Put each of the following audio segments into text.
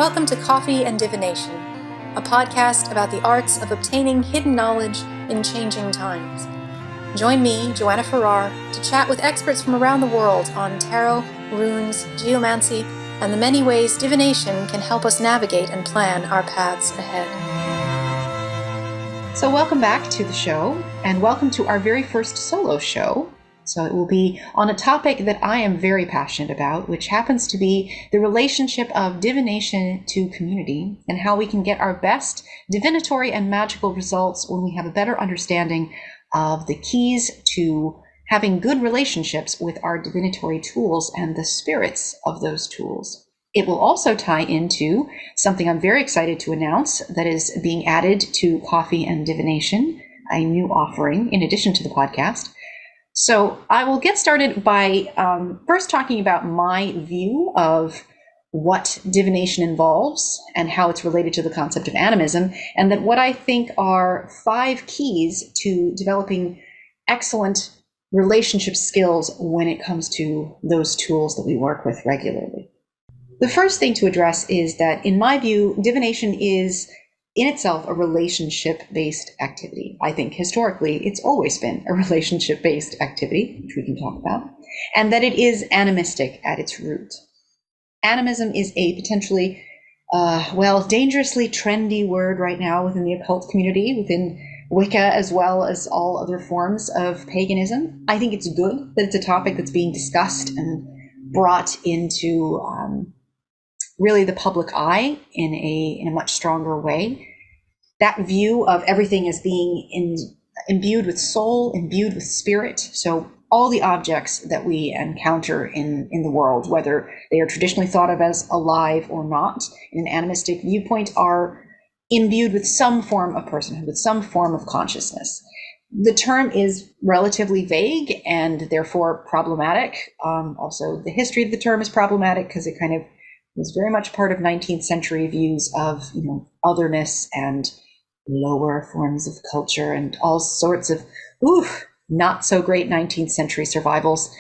Welcome to Coffee and Divination, a podcast about the arts of obtaining hidden knowledge in changing times. Join me, Joanna Farrar, to chat with experts from around the world on tarot, runes, geomancy, and the many ways divination can help us navigate and plan our paths ahead. So welcome back to the show, and welcome to our very first solo show. So it will be on a topic that I am very passionate about, which happens to be the relationship of divination to community and how we can get our best divinatory and magical results when we have a better understanding of the keys to having good relationships with our divinatory tools and the spirits of those tools. It will also tie into something I'm very excited to announce that is being added to Coffee and Divination, a new offering in addition to the podcast. So I will get started by first talking about my view of what divination involves and how it's related to the concept of animism, and that what I think are 5 keys to developing excellent relationship skills when it comes to those tools that we work with regularly. The first thing to address is that, in my view, divination is in itself a relationship-based activity. I think historically it's always been a relationship-based activity, which we can talk about, and that it is animistic at its root. Animism is a potentially, dangerously trendy word right now within the occult community, within Wicca, as well as all other forms of paganism. I think it's good that it's a topic that's being discussed and brought into really the public eye in a much stronger way. That view of everything as being imbued with soul, imbued with spirit. So all the objects that we encounter in the world, whether they are traditionally thought of as alive or not, in an animistic viewpoint, are imbued with some form of personhood, with some form of consciousness. The term is relatively vague and therefore problematic. Also, the history of the term is problematic because it kind of was very much part of 19th century views of, otherness and lower forms of culture and all sorts of not so great 19th century survivals.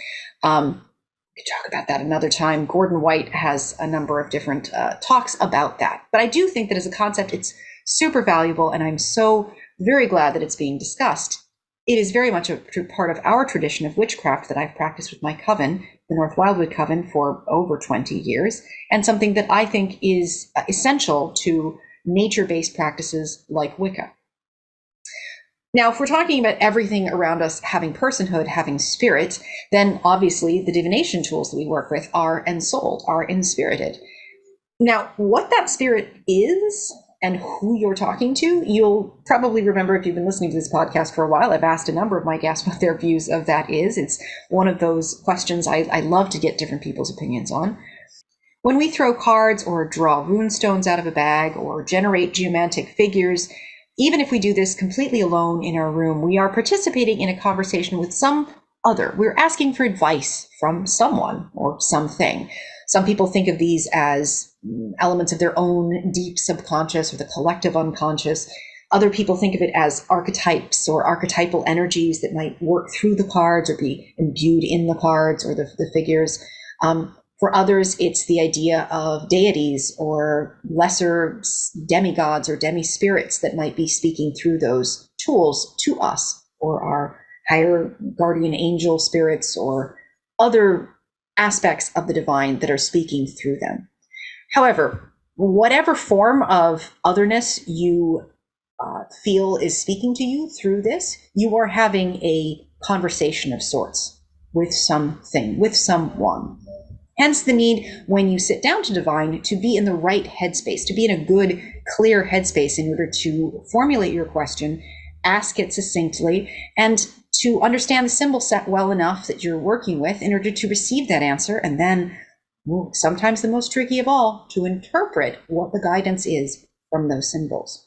We could talk about that another time. Gordon White has a number of different talks about that. But I do think that as a concept, it's super valuable, and I'm so very glad that it's being discussed. It is very much a part of our tradition of witchcraft that I've practiced with my coven, the North Wildwood Coven, for over 20 years, and something that I think is essential to nature-based practices like Wicca. Now, if we're talking about everything around us having personhood, having spirit, then obviously the divination tools that we work with are ensouled, are inspirited. Now, what that spirit is and who you're talking to, you'll probably remember if you've been listening to this podcast for a while, I've asked a number of my guests what their views of that is. It's one of those questions I love to get different people's opinions on. When we throw cards or draw rune stones out of a bag or generate geomantic figures, even if we do this completely alone in our room, we are participating in a conversation with some other. We're asking for advice from someone or something. Some people think of these as elements of their own deep subconscious or the collective unconscious. Other people think of it as archetypes or archetypal energies that might work through the cards or be imbued in the cards or the figures. For others, it's the idea of deities or lesser demigods or demi-spirits that might be speaking through those tools to us, or our higher guardian angel spirits or other aspects of the divine that are speaking through them. However, whatever form of otherness you feel is speaking to you through this, you are having a conversation of sorts with something, with someone. Hence the need, when you sit down to divine, to be in the right headspace, to be in a good, clear headspace in order to formulate your question, ask it succinctly, and to understand the symbol set well enough that you're working with in order to receive that answer, and then, sometimes the most tricky of all, to interpret what the guidance is from those symbols.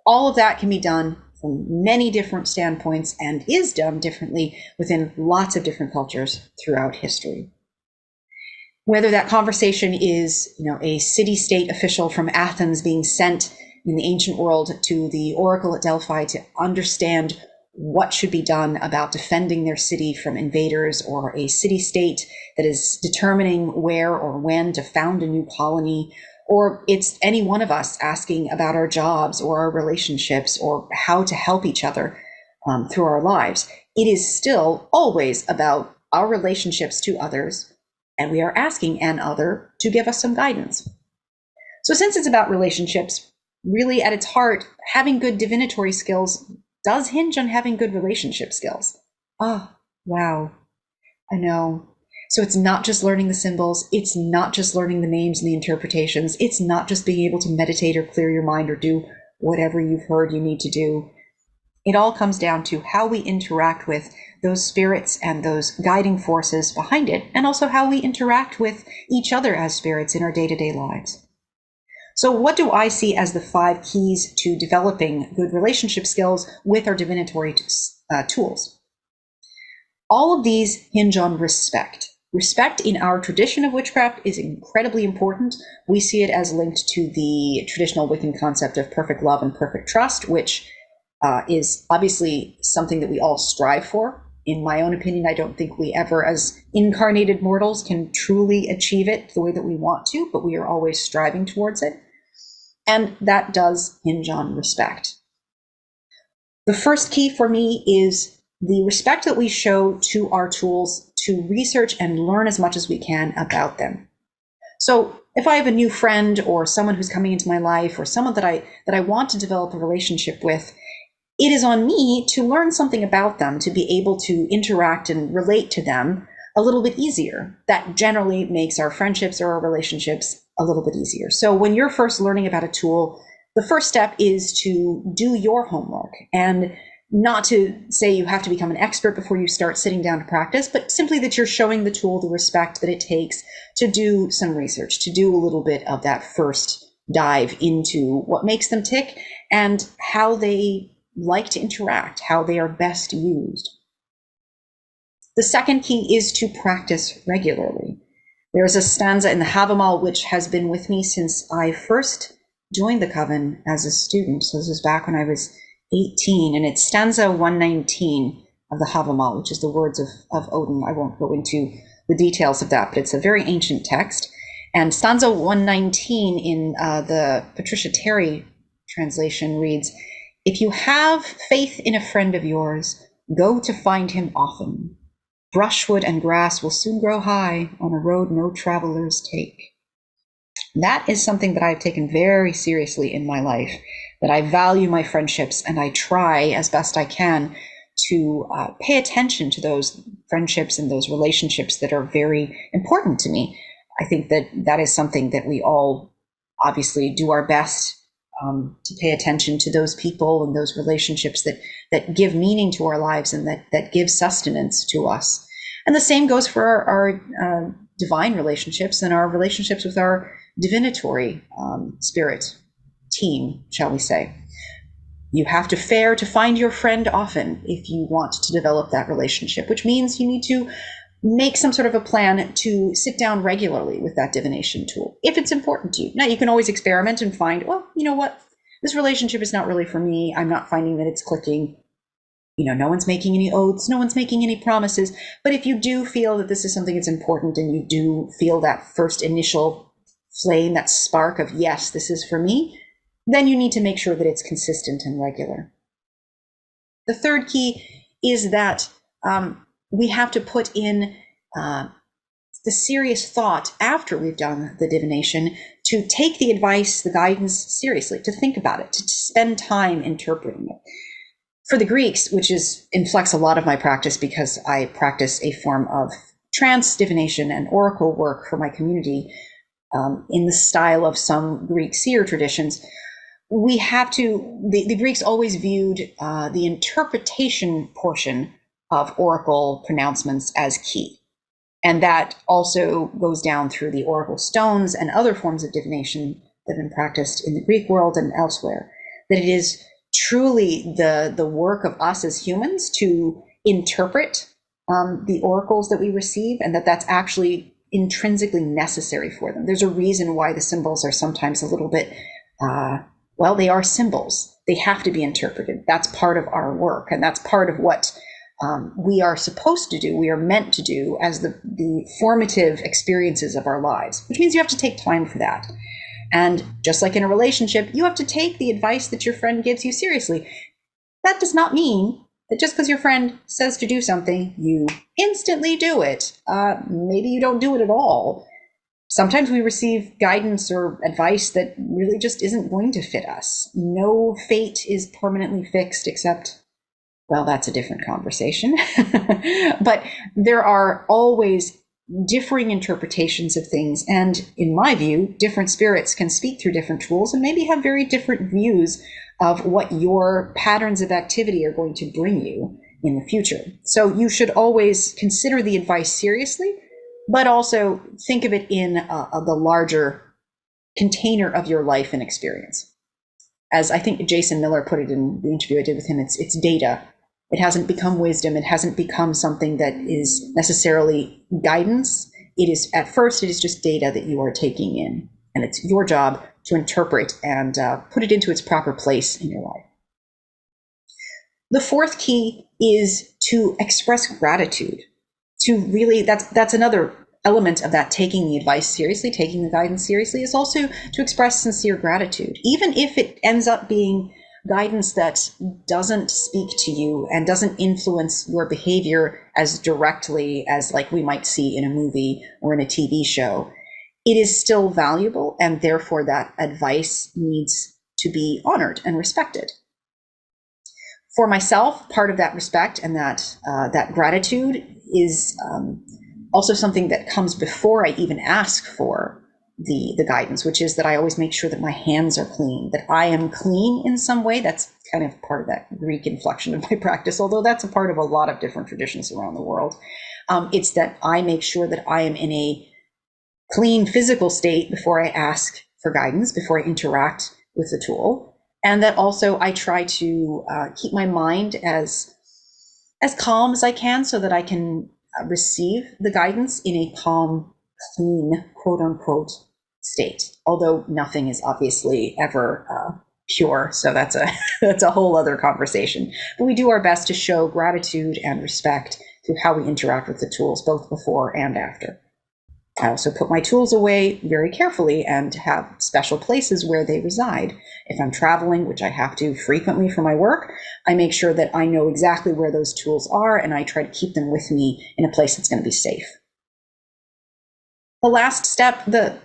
All of that can be done from many different standpoints and is done differently within lots of different cultures throughout history. Whether that conversation is, a city-state official from Athens being sent in the ancient world to the oracle at Delphi to understand what should be done about defending their city from invaders, or a city-state that is determining where or when to found a new colony, or it's any one of us asking about our jobs or our relationships or how to help each other through our lives. It is still always about our relationships to others, and we are asking an other to give us some guidance. So since it's about relationships, really at its heart, having good divinatory skills does hinge on having good relationship skills. Wow, I know. So it's not just learning the symbols, it's not just learning the names and the interpretations, it's not just being able to meditate or clear your mind or do whatever you've heard you need to do. It all comes down to how we interact with those spirits and those guiding forces behind it, and also how we interact with each other as spirits in our day-to-day lives. So what do I see as the 5 keys to developing good relationship skills with our divinatory tools? All of these hinge on respect. Respect in our tradition of witchcraft is incredibly important. We see it as linked to the traditional Wiccan concept of perfect love and perfect trust, which is obviously something that we all strive for. In my own opinion, I don't think we ever, as incarnated mortals, can truly achieve it the way that we want to, but we are always striving towards it. And that does hinge on respect. The first key for me is the respect that we show to our tools to research and learn as much as we can about them. So if I have a new friend or someone who's coming into my life or someone that I want to develop a relationship with, it is on me to learn something about them, to be able to interact and relate to them a little bit easier. That generally makes our friendships or our relationships a little bit easier. So when you're first learning about a tool, the first step is to do your homework, and not to say you have to become an expert before you start sitting down to practice, but simply that you're showing the tool the respect that it takes to do some research, to do a little bit of that first dive into what makes them tick and how they like to interact, how they are best used. The second key is to practice regularly. There's a stanza in the Havamal which has been with me since I first joined the coven as a student. So this was back when I was 18, and it's stanza 119 of the Havamal, which is the words of Odin. I won't go into the details of that, but it's a very ancient text. And stanza 119 in the Patricia Terry translation reads, "If you have faith in a friend of yours, go to find him often. Brushwood and grass will soon grow high on a road no travelers take." That is something that I've taken very seriously in my life, that I value my friendships, and I try as best I can to pay attention to those friendships and those relationships that are very important to me. I think that that is something that we all obviously do our best to pay attention to those people and those relationships that give meaning to our lives and that give sustenance to us. And the same goes for our divine relationships and our relationships with our divinatory spirit team, shall we say. You have to fare to find your friend often if you want to develop that relationship, which means you need to make some sort of a plan to sit down regularly with that divination tool, if it's important to you. Now, you can always experiment and find, well, you know what, this relationship is not really for me. I'm not finding that it's clicking. No one's making any oaths, no one's making any promises. But if you do feel that this is something that's important, and you do feel that first initial flame, that spark of, yes, this is for me, then you need to make sure that it's consistent and regular. The third key is that we have to put in the serious thought after we've done the divination to take the advice, the guidance seriously, to think about it, to spend time interpreting it. For the Greeks, which inflects a lot of my practice because I practice a form of trance divination and oracle work for my community in the style of some Greek seer traditions, we have to, the Greeks always viewed the interpretation portion of oracle pronouncements as key. And that also goes down through the oracle stones and other forms of divination that have been practiced in the Greek world and elsewhere, that it is truly the work of us as humans to interpret the oracles that we receive, and that's actually intrinsically necessary for them. There's a reason why the symbols are sometimes a little bit Well, they are symbols. They have to be interpreted. That's part of our work, and that's part of what we are supposed to do, we are meant to do as the formative experiences of our lives, which means you have to take time for that. And just like in a relationship, you have to take the advice that your friend gives you seriously. That does not mean that just because your friend says to do something, you instantly do it. Maybe you don't do it at all. Sometimes we receive guidance or advice that really just isn't going to fit us. No fate is permanently fixed except, well, that's a different conversation. But there are always differing interpretations of things. And in my view, different spirits can speak through different tools and maybe have very different views of what your patterns of activity are going to bring you in the future. So you should always consider the advice seriously, but also think of it in the larger container of your life and experience. As I think Jason Miller put it in the interview I did with him, it's data. It hasn't become wisdom. It hasn't become something that is necessarily guidance. It is, at first, it is just data that you are taking in. And it's your job to interpret and put it into its proper place in your life. The fourth key is to express gratitude. To really, that's another element of that, taking the advice seriously, taking the guidance seriously, is also to express sincere gratitude. Even if it ends up being guidance that doesn't speak to you and doesn't influence your behavior as directly as like we might see in a movie or in a TV show, it is still valuable, and therefore that advice needs to be honored and respected. For myself, part of that respect and that gratitude is also something that comes before I even ask for the guidance, which is that I always make sure that my hands are clean, that I am clean in some way. That's kind of part of that Greek inflection of my practice, although that's a part of a lot of different traditions around the world. It's that I make sure that I am in a clean physical state before I ask for guidance, before I interact with the tool. And that also I try to keep my mind as calm as I can so that I can receive the guidance in a calm, clean, quote unquote, state. Although nothing is obviously ever pure, so that's a whole other conversation. But we do our best to show gratitude and respect through how we interact with the tools, both before and after. I also put my tools away very carefully and have special places where they reside. If I'm traveling, which I have to frequently for my work, I make sure that I know exactly where those tools are, and I try to keep them with me in a place that's going to be safe. The last step, the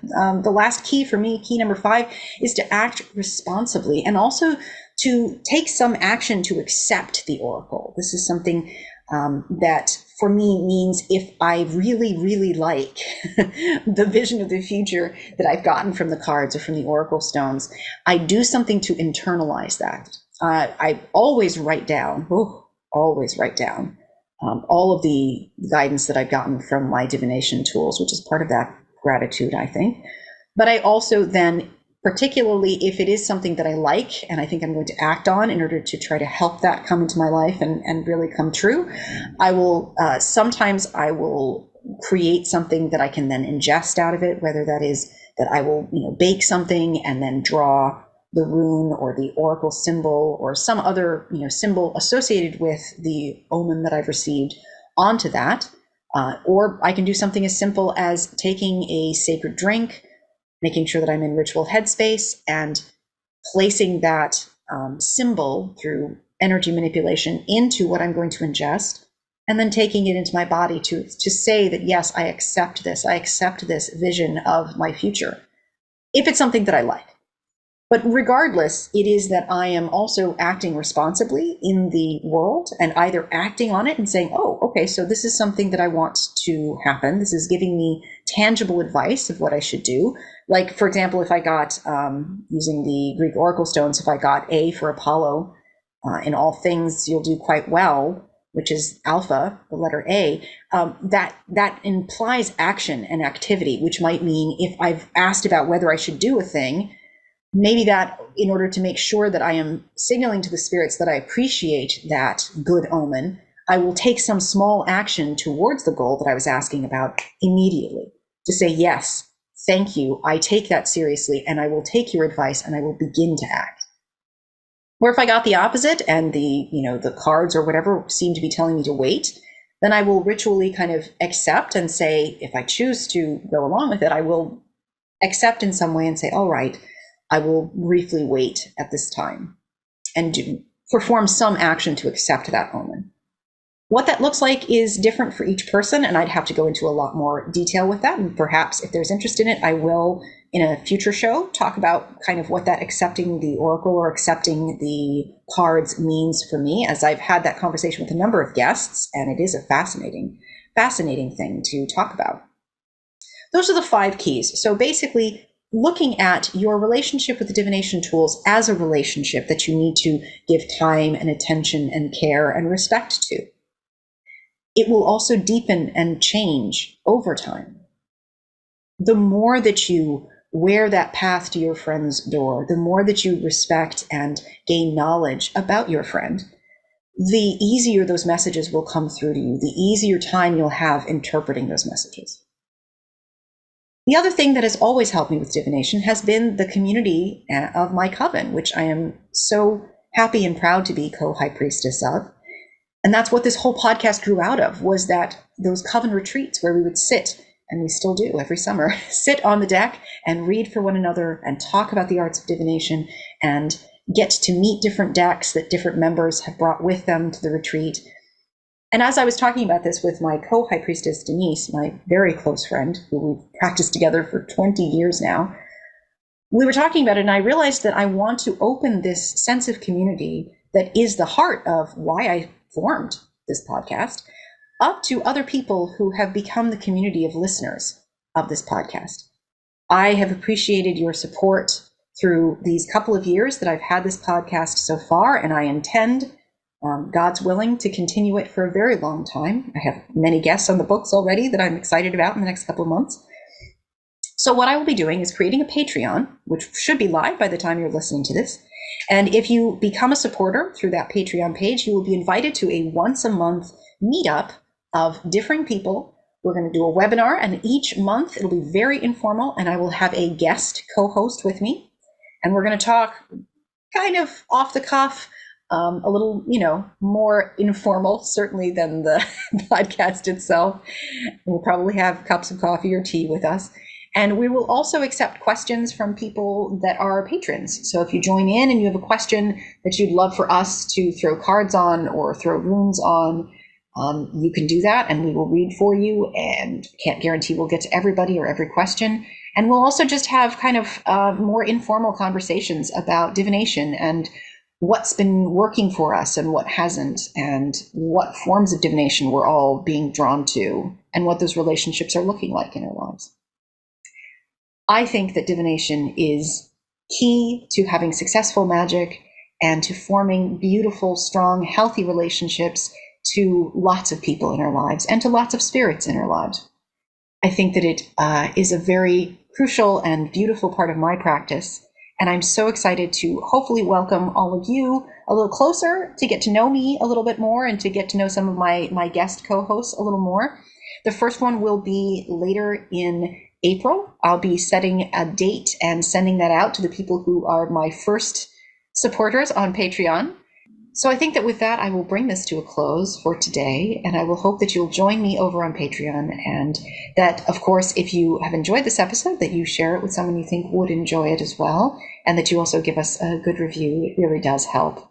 last key for me, key number 5, is to act responsibly and also to take some action to accept the oracle. This is something that for me means if I really, really like the vision of the future that I've gotten from the cards or from the oracle stones, I do something to internalize that. I always write down all of the guidance that I've gotten from my divination tools, which is part of that gratitude, I think. But I also then, particularly if it is something that I like and I think I'm going to act on in order to try to help that come into my life and really come true, I will sometimes I will create something that I can then ingest out of it, whether that is that I will bake something and then draw the rune or the oracle symbol or some other symbol associated with the omen that I've received onto that, or I can do something as simple as taking a sacred drink, making sure that I'm in ritual headspace and placing that symbol through energy manipulation into what I'm going to ingest, and then taking it into my body to say that, yes, I accept this vision of my future, if it's something that I like. But regardless, it is that I am also acting responsibly in the world and either acting on it and saying, oh, okay, so this is something that I want to happen. This is giving me tangible advice of what I should do. Like, for example, if I got, using the Greek oracle stones, if I got A for Apollo, in all things you'll do quite well, which is alpha, the letter A, that implies action and activity, which might mean if I've asked about whether I should do a thing, maybe that in order to make sure that I am signaling to the spirits that I appreciate that good omen, I will take some small action towards the goal that I was asking about immediately to say, yes, thank you, I take that seriously, and I will take your advice and I will begin to act. Or if I got the opposite and the cards or whatever seem to be telling me to wait, then I will ritually kind of accept and say, if I choose to go along with it, I will accept in some way and say, all right, I will briefly wait at this time and perform some action to accept that moment. What that looks like is different for each person, and I'd have to go into a lot more detail with that. And perhaps if there's interest in it, I will, in a future show, talk about kind of what that accepting the oracle or accepting the cards means for me, as I've had that conversation with a number of guests, and it is a fascinating thing to talk about. Those are the 5 keys. So basically, looking at your relationship with the divination tools as a relationship that you need to give time and attention and care and respect to. It will also deepen and change over time. The more that you wear that path to your friend's door, the more that you respect and gain knowledge about your friend, the easier those messages will come through to you, the easier time you'll have interpreting those messages. The other thing that has always helped me with divination has been the community of my coven, which I am so happy and proud to be co-high priestess of. And that's what this whole podcast grew out of, was that those coven retreats where we would sit, and we still do every summer, sit on the deck and read for one another and talk about the arts of divination and get to meet different decks that different members have brought with them to the retreat. And as I was talking about this with my co-high priestess, Denise, my very close friend, who we've practiced together for 20 years now, we were talking about it, and I realized that I want to open this sense of community that is the heart of why I formed this podcast up to other people who have become the community of listeners of this podcast. I have appreciated your support through these couple of years that I've had this podcast so far, and I intend, God's willing, to continue it for a very long time. I have many guests on the books already that I'm excited about in the next couple of months. So what I will be doing is creating a Patreon, which should be live by the time you're listening to this. And if you become a supporter through that Patreon page, you will be invited to a once-a-month meetup of differing people. We're going to do a webinar, and each month it'll be very informal, and I will have a guest co-host with me. And we're going to talk kind of off the cuff, a little, more informal, certainly, than the podcast itself. We'll probably have cups of coffee or tea with us. And we will also accept questions from people that are patrons. So if you join in and you have a question that you'd love for us to throw cards on or throw runes on, you can do that, and we will read for you, and can't guarantee we'll get to everybody or every question. And we'll also just have kind of more informal conversations about divination and what's been working for us and what hasn't, and what forms of divination we're all being drawn to, and what those relationships are looking like in our lives. I think that divination is key to having successful magic and to forming beautiful, strong, healthy relationships to lots of people in our lives and to lots of spirits in our lives. I think that it is a very crucial and beautiful part of my practice, and I'm so excited to hopefully welcome all of you a little closer, to get to know me a little bit more and to get to know some of my guest co-hosts a little more. The first one will be later in April. I'll be setting a date and sending that out to the people who are my first supporters on Patreon. So I think that with that, I will bring this to a close for today, and I will hope that you'll join me over on Patreon, and that, of course, if you have enjoyed this episode, that you share it with someone you think would enjoy it as well, and that you also give us a good review. It really does help.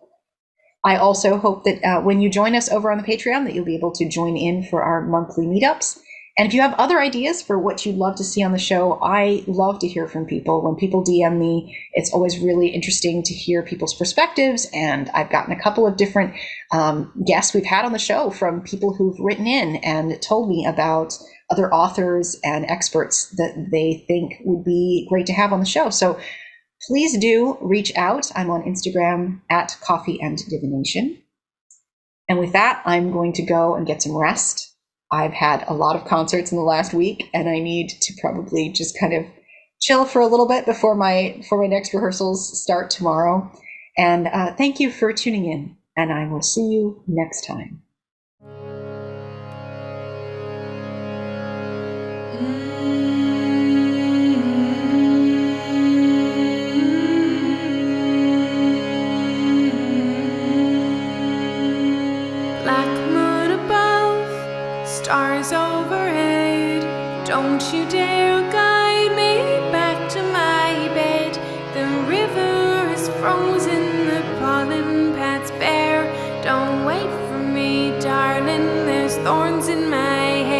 I also hope that when you join us over on the Patreon, that you'll be able to join in for our monthly meetups. And if you have other ideas for what you'd love to see on the show, I love to hear from people. When people DM me, it's always really interesting to hear people's perspectives. And I've gotten a couple of different guests we've had on the show from people who've written in and told me about other authors and experts that they think would be great to have on the show. So please do reach out. I'm on Instagram at Coffee and Divination. And with that, I'm going to go and get some rest. I've had a lot of concerts in the last week, and I need to probably just kind of chill for a little bit before my next rehearsals start tomorrow. And thank you for tuning in, and I will see you next time. Don't you dare guide me back to my bed. The river is frozen, the pollen path's bare. Don't wait for me, darling, there's thorns in my hair.